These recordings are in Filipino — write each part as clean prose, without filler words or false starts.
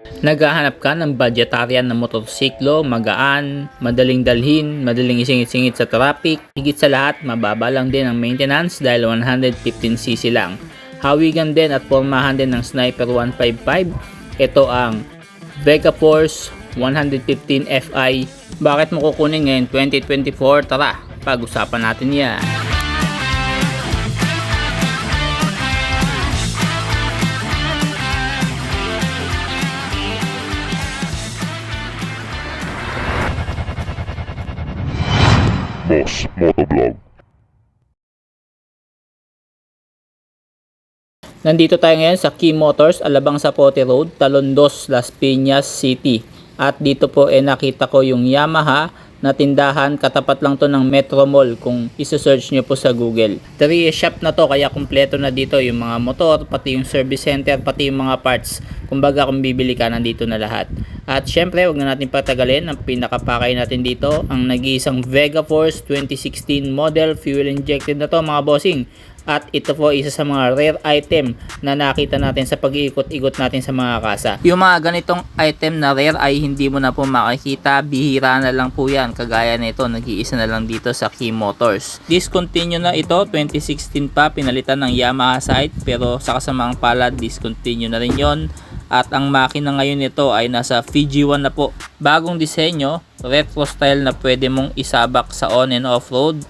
Naghahanap ka ng budgetarian na motorsiklo, magaan, madaling dalhin, madaling isingit-singit sa traffic. Higit sa lahat, mababa lang din ang maintenance dahil 115cc lang. Hawigan din at pormahan din ng Sniper 155. Ito ang Vega Force 115 Fi. Bakit mo kukunin ngayon 2024? Tara, pag-usapan natin yan. Boss Motovlog. Nandito tayo ngayon sa Key Motors, Alabang Zapote Road, Talondos, Las Piñas City. At dito po nakita ko yung Yamaha na tindahan, katapat lang to ng Metro Mall kung iso-search nyo po sa Google. 3 shop na to kaya kumpleto na dito yung mga motor, pati yung service center, pati yung mga parts. Kumbaga kung bibili ka, nandito na lahat. At syempre, wag na natin patagalin, ang pinakapakay natin dito, ang nag-iisang Vega Force 2016 model, fuel injected na to mga bossing. At ito po isa sa mga rare item na nakita natin sa pag-iikot-ikot natin sa mga kasa. Yung mga ganitong item na rare ay hindi mo na po makikita, bihira na lang po yan. Kagaya nito, nag-iisa na lang dito sa Key Motors. Discontinue na ito, 2016 pa, pinalitan ng Yamaha site, pero sa kasamaang palad, discontinue na rin yon. At ang makina ngayon nito ay nasa VG1 na po. Bagong disenyo, retro style na pwede mong isabak sa on and off road,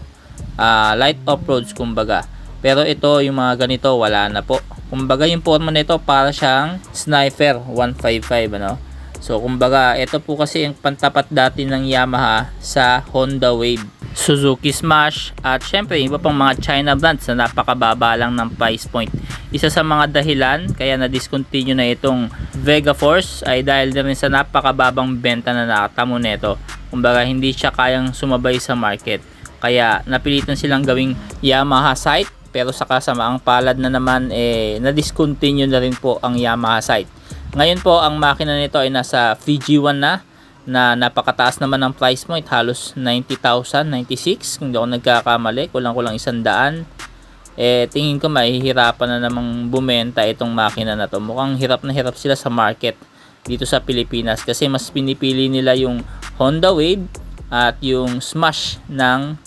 light off roads kumbaga. Pero ito, yung mga ganito, wala na po. Kumbaga, yung forma nito para siyang Sniper 155, ano? So, kumbaga, ito po kasi yung pantapat dati ng Yamaha sa Honda Wave, Suzuki Smash, at syempre, iba pang mga China brands na napakababa lang ng price point. Isa sa mga dahilan kaya na-discontinue na itong Vega Force ay dahil na rin sa napakababang benta na nakatamo nito. Kumbaga, hindi siya kayang sumabay sa market. Kaya, napilitan silang gawing Yamaha site. Pero sa kasamaang palad na naman na-discontinue na rin po ang Yamaha site. Ngayon po ang makina nito ay nasa VG1 na napakataas naman ng price point, halos 90,000, 96 kung di ako nagkakamali, kulang-kulang 100. Tingin ko mahihirapan na namang bumenta itong makina na to. Mukhang hirap na hirap sila sa market dito sa Pilipinas kasi mas pinipili nila yung Honda Wave at yung Smash ng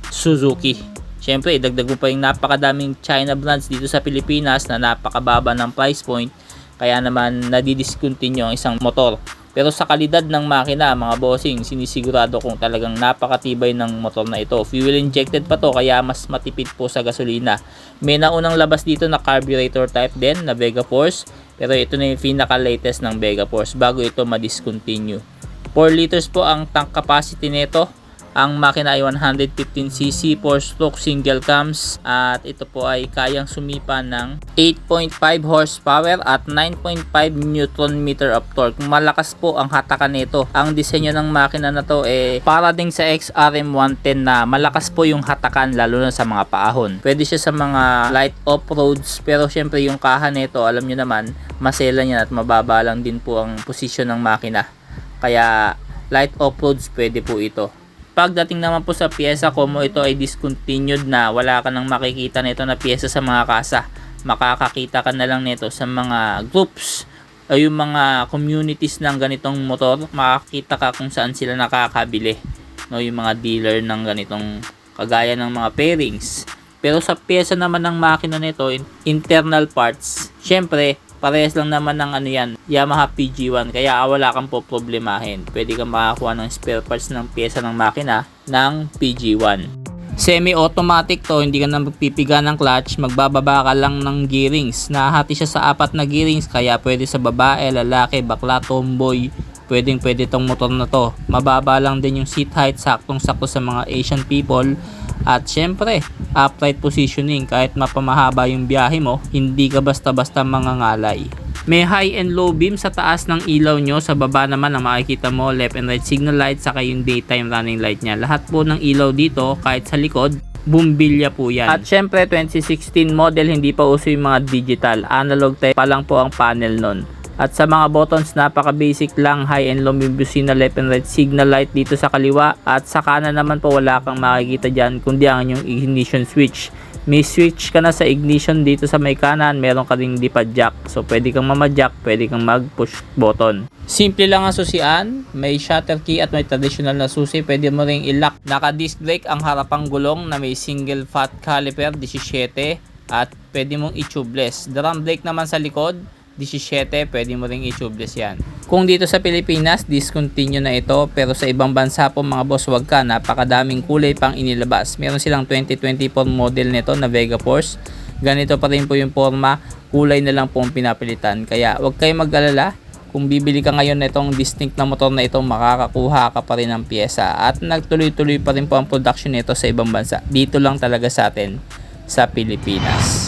Suzuki. Siyempre, idagdag mo pa yung napakadaming China brands dito sa Pilipinas na napakababa ng price point. Kaya naman nadidiscontinue ang isang motor. Pero sa kalidad ng makina, mga bossing, sinisigurado kung talagang napakatibay ng motor na ito. Fuel injected pa to kaya mas matipid po sa gasolina. May naunang labas dito na carburetor type din na Vega Force. Pero ito na yung pinaka-latest ng Vega Force bago ito ma-discontinue. 4 liters po ang tank capacity nito. Ang makina ay 115cc 4-stroke single cams at ito po ay kayang sumipa ng 8.5 horsepower at 9.5 newton meter of torque. Malakas po ang hatakan nito. Ang disenyo ng makina na to para ding sa XRM 110 na malakas po yung hatakan lalo na sa mga paahon. Pwede siya sa mga light off-roads pero syempre yung kaha nito alam nyo naman masela niya at mababa lang din po ang posisyon ng makina. Kaya light off-roads pwede po ito. Pagdating naman po sa pyesa, como ito ay discontinued na, wala ka nang makikita nito na pyesa sa mga kasa. Makakakita ka na lang nito sa mga groups o yung mga communities ng ganitong motor. Makakita ka kung saan sila nakakabili. No, yung mga dealer ng ganitong kagaya ng mga pairings. Pero sa pyesa naman ng makina nito, internal parts, syempre, parehas lang naman ng Yamaha PG1 kaya wala kang po problemahin. Pwede kang makakuha ng spare parts ng pyesa ng makina ng PG1. Semi-automatic to, hindi ka na magpipiga ng clutch, magbababa ka lang ng gearings. Nahati siya sa 4 na gearings kaya pwede sa babae, lalaki, bakla, tomboy. Pwede tong motor na to. Mababa lang din yung seat height, saktong-sakto sa mga Asian people. At syempre, upright positioning, kahit mapamahaba yung biyahe mo, hindi ka basta-basta mangangalay. May high and low beam sa taas ng ilaw nyo, sa baba naman ang makikita mo left and right signal light saka yung daytime running light nya. Lahat po ng ilaw dito, kahit sa likod, bumbilya po yan. At syempre 2016 model, hindi pa uso yung mga digital, analog type pa lang po ang panel nun. At sa mga buttons, napaka basic lang, high and low beam busina, left and right signal light dito sa kaliwa, at sa kanan naman po wala kang makikita dyan kundi ang yung ignition switch. may switch ka na sa ignition dito sa may kanan, meron ka ding D-pad jack. So pwede kang mamadjack, pwede kang mag-push button. Simple lang ang susian, may shutter key at may traditional na susi, pwede mo ring i-lock. Naka-disc brake ang harapang gulong na may single fat caliper 17 at pwede mong i-tubeless. Drum brake naman sa likod 17, pwede mo ring i-tubeless yan. Kung dito sa Pilipinas, discontinue na ito, pero sa ibang bansa po mga boss, wag ka, napakadaming kulay pang inilabas. Meron silang 2024 model nito na Vega Force. Ganito pa rin po yung forma, kulay na lang po ang pinapilitan. Kaya wag kayong mag-alala, kung bibili ka ngayon na itong distinct na motor na ito, makakakuha ka pa rin ng pyesa. At nagtuloy-tuloy pa rin po ang production nito sa ibang bansa. Dito lang talaga sa atin, sa Pilipinas.